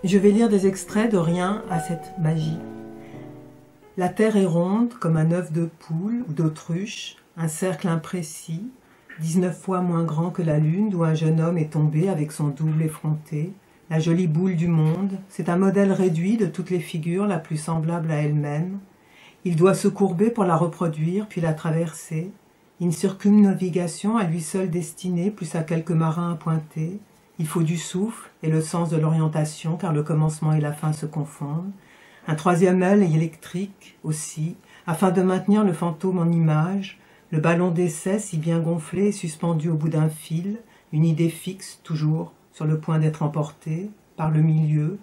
Je vais lire des extraits de Rien à cette magie. La terre est ronde comme un œuf de poule ou d'autruche, un cercle imprécis, 19 fois moins grand que la lune, d'où un jeune homme est tombé avec son double effronté. La jolie boule du monde, c'est un modèle réduit de toutes les figures la plus semblable à elle-même. Il doit se courber pour la reproduire, puis la traverser. Une circumnavigation à lui seul destinée, plus à quelques marins appointés. Il faut du souffle et le sens de l'orientation, car le commencement et la fin se confondent. Un troisième œil électrique aussi, afin de maintenir le fantôme en image, le ballon d'essai si bien gonflé et suspendu au bout d'un fil, une idée fixe toujours, sur le point d'être emportée, par le milieu.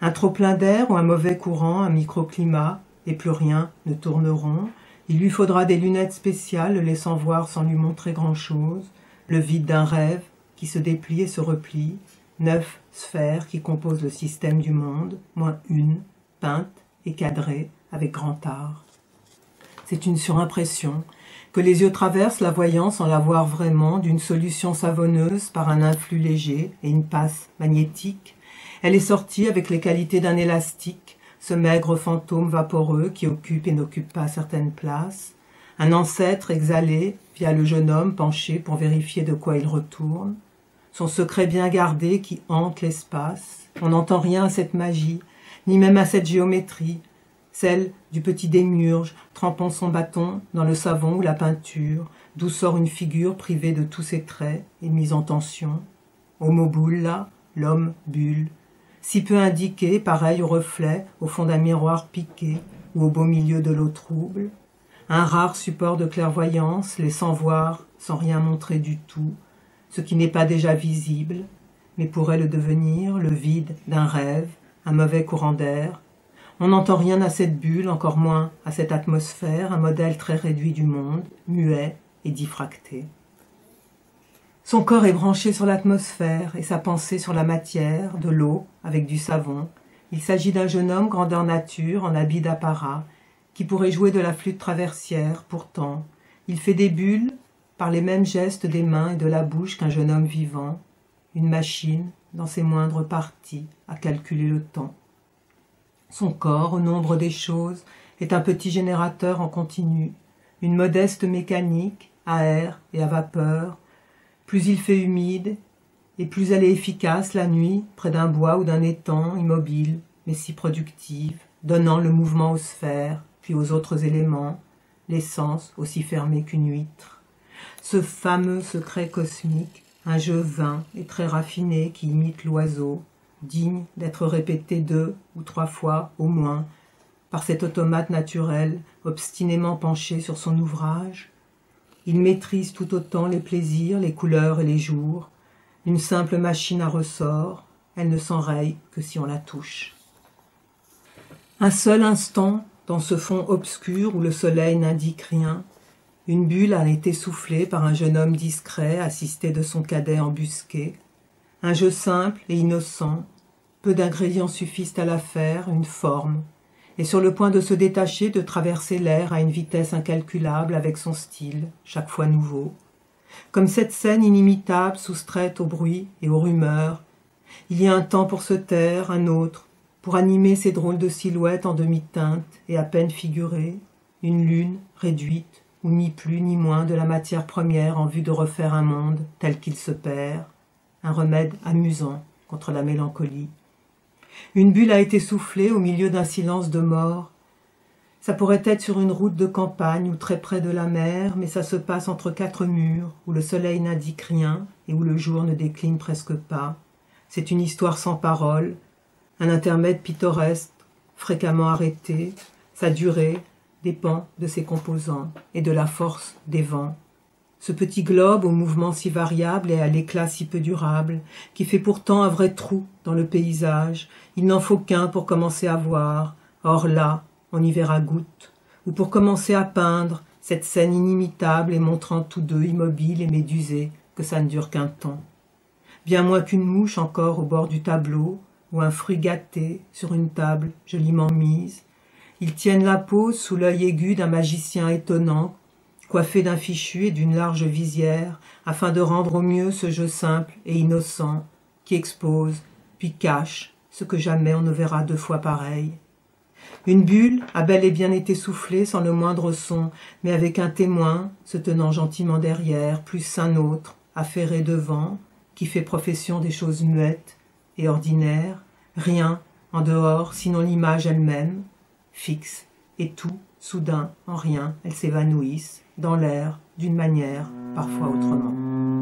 Un trop-plein d'air ou un mauvais courant, un microclimat, et plus rien ne tourneront. Il lui faudra des lunettes spéciales, le laissant voir sans lui montrer grand-chose, le vide d'un rêve qui se déplie et se replie, 9 sphères qui composent le système du monde, moins une, peinte et cadrée avec grand art. C'est une surimpression, que les yeux traversent la voyant sans la voir vraiment, d'une solution savonneuse par un influx léger et une passe magnétique. Elle est sortie avec les qualités d'un élastique, ce maigre fantôme vaporeux qui occupe et n'occupe pas certaines places, un ancêtre exhalé via le jeune homme penché pour vérifier de quoi il retourne, son secret bien gardé qui hante l'espace. On n'entend rien à cette magie, ni même à cette géométrie, celle du petit démiurge trempant son bâton dans le savon ou la peinture, d'où sort une figure privée de tous ses traits et mise en tension. Homo bulla, l'homme bulle, si peu indiqué, pareil au reflet au fond d'un miroir piqué ou au beau milieu de l'eau trouble, un rare support de clairvoyance laissant voir sans rien montrer du tout, ce qui n'est pas déjà visible, mais pourrait le devenir, le vide d'un rêve, un mauvais courant d'air. On n'entend rien à cette bulle, encore moins à cette atmosphère, un modèle très réduit du monde, muet et diffracté. Son corps est branché sur l'atmosphère et sa pensée sur la matière, de l'eau avec du savon. Il s'agit d'un jeune homme grandeur nature, en habit d'apparat, qui pourrait jouer de la flûte traversière. Pourtant, il fait des bulles par les mêmes gestes des mains et de la bouche qu'un jeune homme vivant, une machine, dans ses moindres parties, à calculer le temps. Son corps, au nombre des choses, est un petit générateur en continu, une modeste mécanique, à air et à vapeur. Plus il fait humide, et plus elle est efficace la nuit, près d'un bois ou d'un étang, immobile, mais si productive, donnant le mouvement aux sphères, puis aux autres éléments, l'essence aussi fermée qu'une huître. Ce fameux secret cosmique, un jeu vain et très raffiné qui imite l'oiseau, digne d'être répété 2 ou 3 fois au moins par cet automate naturel obstinément penché sur son ouvrage. Il maîtrise tout autant les plaisirs, les couleurs et les jours, une simple machine à ressort, elle ne s'enraye que si on la touche. Un seul instant, dans ce fond obscur où le soleil n'indique rien, une bulle a été soufflée par un jeune homme discret assisté de son cadet embusqué. Un jeu simple et innocent, peu d'ingrédients suffisent à la faire, une forme, et sur le point de se détacher, de traverser l'air à une vitesse incalculable avec son style, chaque fois nouveau. Comme cette scène inimitable soustraite au bruit et aux rumeurs, il y a un temps pour se taire, un autre, pour animer ces drôles de silhouettes en demi-teinte et à peine figurées, une lune réduite, ou ni plus ni moins de la matière première en vue de refaire un monde tel qu'il se perd, un remède amusant contre la mélancolie. Une bulle a été soufflée au milieu d'un silence de mort. Ça pourrait être sur une route de campagne ou très près de la mer, mais ça se passe entre 4 murs, où le soleil n'indique rien et où le jour ne décline presque pas. C'est une histoire sans parole, un intermède pittoresque, fréquemment arrêté. Sa durée dépend de ses composants et de la force des vents. Ce petit globe au mouvement si variable et à l'éclat si peu durable, qui fait pourtant un vrai trou dans le paysage, il n'en faut qu'un pour commencer à voir. Or là, on y verra goutte, ou pour commencer à peindre cette scène inimitable et montrant tous deux immobiles et médusés que ça ne dure qu'un temps. Bien moins qu'une mouche encore au bord du tableau, ou un fruit gâté sur une table joliment mise. Ils tiennent la pose sous l'œil aigu d'un magicien étonnant, coiffé d'un fichu et d'une large visière, afin de rendre au mieux ce jeu simple et innocent, qui expose, puis cache, ce que jamais on ne verra deux fois pareil. Une bulle a bel et bien été soufflée sans le moindre son, mais avec un témoin se tenant gentiment derrière, plus un autre, affairé devant, qui fait profession des choses muettes et ordinaires, rien en dehors sinon l'image elle-même, fixe, et tout, soudain, en rien, elles s'évanouissent, dans l'air, d'une manière, parfois autrement.